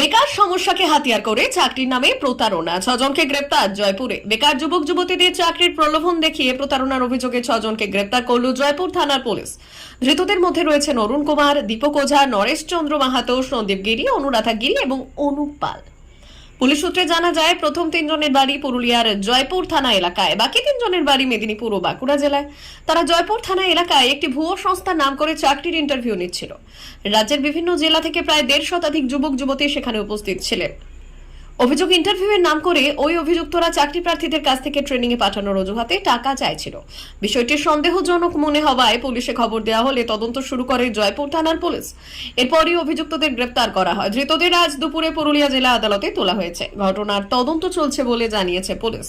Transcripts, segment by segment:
বেকার সমস্যাকে হাতিয়ার করে চাকরির নামে প্রতারণা, 6 জনকে গ্রেপ্তার জয়পুরে। বেকার যুবক যুবতীদের চাকরির প্রলোভন দেখিয়ে প্রতারণার অভিযোগে 6 জনকে গ্রেপ্তার করল জয়পুর থানার পুলিশ। ধৃতদের মধ্যে রয়েছেন অরুণ কুমার, দীপক ওঝা, নরেশ চন্দ্র মাহাতো, সন্দীপ গিরি, অনুরাধা গিরি এবং অনুপ পাল। পুলিশ সূত্রে জানা যায়, প্রথম 3 জনের বাড়ি পুরুলিয়ার জয়পুর থানা এলাকায়, বাকি 3 জনের বাড়ি মেদিনীপুর ও বাঁকুড়া জেলায়। তারা জয়পুর থানা এলাকায় একটি ভুয়ো সংস্থার নাম করে চাকরির ইন্টারভিউ নিচ্ছিল। রাজ্যের বিভিন্ন জেলা থেকে প্রায় 1.5 শতাধিক যুবক যুবতী সেখানে উপস্থিত ছিলেন। অভিযোগ, ইন্টারভিউয়ের নাম করে ওই অভিযুক্তরা চাকরি প্রার্থীদের কাছ থেকে ট্রেনিং এ পাঠানোর অজুহাতে টাকা চাইছিল। বিষয়টি সন্দেহজনক মনে হওয়ায় পুলিশে খবর দেওয়া হলে তদন্ত শুরু করে জয়পুর থানার পুলিশ। এরপরই অভিযুক্তদের গ্রেপ্তার করা হয়। ধৃতদের আজ দুপুরে পুরুলিয়া জেলা আদালতে তোলা হয়েছে। ঘটনার তদন্ত চলছে বলে জানিয়েছে পুলিশ।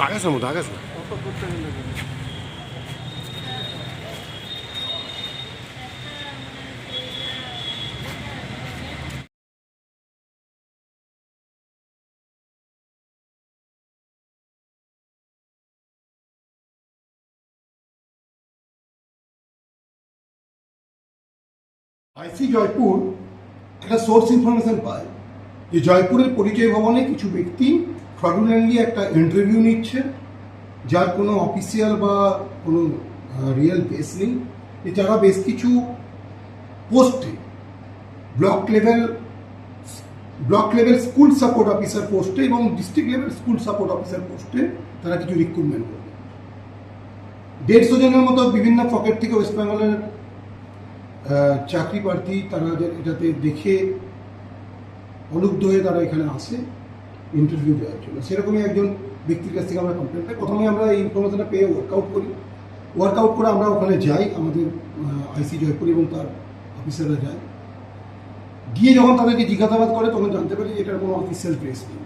आगास ना आगास ना আইসি জয়পুর একটা সোর্স ইনফরমেশন পায় যে জয়পুরের পরিচয় ভবনে কিছু ব্যক্তি ফ্রডুলেন্টলি একটা ইন্টারভিউ নিচ্ছে, যার কোনো অফিসিয়াল বা কোনো রিয়েল বেস নেই। এছাড়া বেশ কিছু পোস্টে block level school support officer পোস্টে এবং district level school support officer পোস্টে তারা কিছু রিক্রুটমেন্ট করবে। 150 জনের মতো বিভিন্ন পকেট থেকে ওয়েস্ট বেঙ্গলের চাকরি প্রার্থী তারা এটাতে দেখে অনুগ্ধ হয়ে তারা এখানে আসে ইন্টারভিউ দেওয়ার জন্য। সেরকমই একজন ব্যক্তির কাছ থেকে আমরা কমপ্লেন পাই। প্রথমে আমরা এই ইনফরমেশনটা পেয়ে ওয়ার্কআউট করে আমরা ওখানে যাই, আমাদের আইসি জয়পুর এবং তার অফিসাররা যায়। গিয়ে যখন তাদেরকে জিজ্ঞাসাবাদ করে তখন জানতে পারি যে এটার কোনো অফিসিয়াল প্রেস নেই।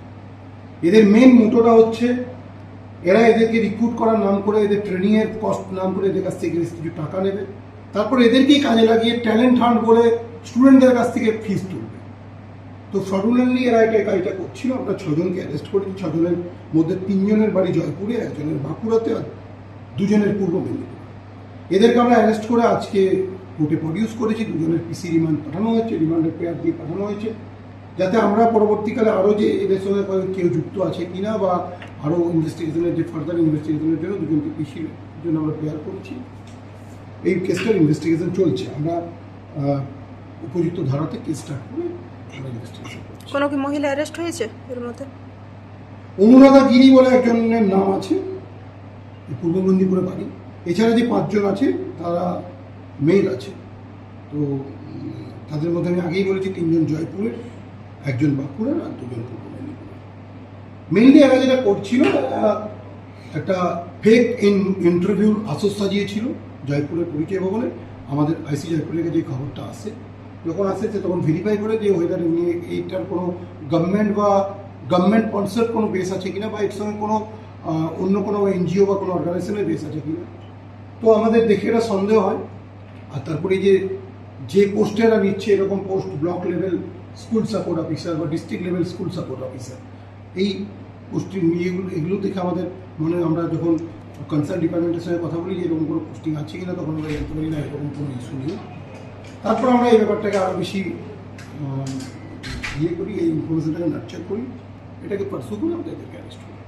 এদের মেন মোটোটা হচ্ছে এরা এদেরকে রিক্রুট করার নাম করে, এদের ট্রেনিংয়ের কস্ট নাম করে এদের কাছ থেকে কিছু টাকা নেবে, তারপরে এদেরকেই কাজে লাগিয়ে ট্যালেন্ট হান্ট বলে স্টুডেন্টদের কাছ থেকে ফিস তুলবে। তো ফ্রডুলেন্টলি এরা এটা কাজটা করছিল। আমরা 6 জনকে অ্যারেস্ট করেছি। 6 জনের মধ্যে 3 জনের বাড়ি জয়পুরে, 1 জনের বাঁকুড়াতে আর 2 জনের পূর্ব মেদিনীপুরে। এদেরকে আমরা অ্যারেস্ট করে আজকে কোর্টে প্রডিউস করেছি। 2 জনের পিসি রিমান্ড পাঠানো হয়েছে, রিমান্ডের পেয়ার দিয়ে পাঠানো হয়েছে, যাতে আমরা পরবর্তীকালে আরও যে এদের সঙ্গে কেউ যুক্ত আছে কিনা বা আরও ইনভেস্টিগেশনের যে ফার্দার ইনভেস্টিগেশনের জন্য 2 জনকে পিসির জন্য আমরা পেয়ার করেছি। এই কেসটার ইনভেস্টিগেশন চলছে। আমরা উপযুক্ত ধারাতে কেসটা করে ইনভেস্টিগেশন করছি। কোনো কি মহিলা অ্যারেস্ট হয়েছে এর মধ্যে? অনুরাধা গিরি বলে একজনের নাম আছে, পূর্ব মেদিনীপুরে বাড়ি। এছাড়া যে 5 জন আছে তারা মেল আছে। তো তাদের মধ্যে আমি আগেই বলেছি 3 জন জয়পুরের, 1 জন বাঁকুড়ার আর 2 জন পূর্ব মেদিনীপুরের। মেইনলি এরা যেটা করছিল, একটা ফেক ইন্টারভিউর আসর সাজিয়েছিল জয়পুরের পরিচয় ভবনে। আমাদের আইসি জয়পুরের যে খবরটা আসে, যখন আসে তখন ভেরিফাই করে যে ওয়েদার এইটার কোনো গভর্নমেন্ট স্পন্সর কোনো বেস আছে কিনা বা এর সঙ্গে কোনো অন্য কোনো এনজিও বা কোনো অর্গানাইজেশনের বেস আছে কিনা। তো আমাদের দেখে এটা সন্দেহ হয়। আর তারপরে যে পোস্টে এরা নিচ্ছে, এরকম post block level school support officer বা district level school support officer, এই পোস্টিং এগুলো দেখে আমাদের মনে হয়, আমরা যখন কনসার্ন ডিপার্টমেন্টের সঙ্গে কথা বলি যে এরকম কোনো পোস্টিং আছে কিনা, তখন আমরা জানতে পারি না এরকম কোনো ইস্যু নেই। তারপর আমরা এই ব্যাপারটাকে আরও বেশি করি, এই ইনফরমেশনটাকে নার্চার করি, এটাকে পার্সু করে আমরা এদেরকে অ্যারেস্ট করি।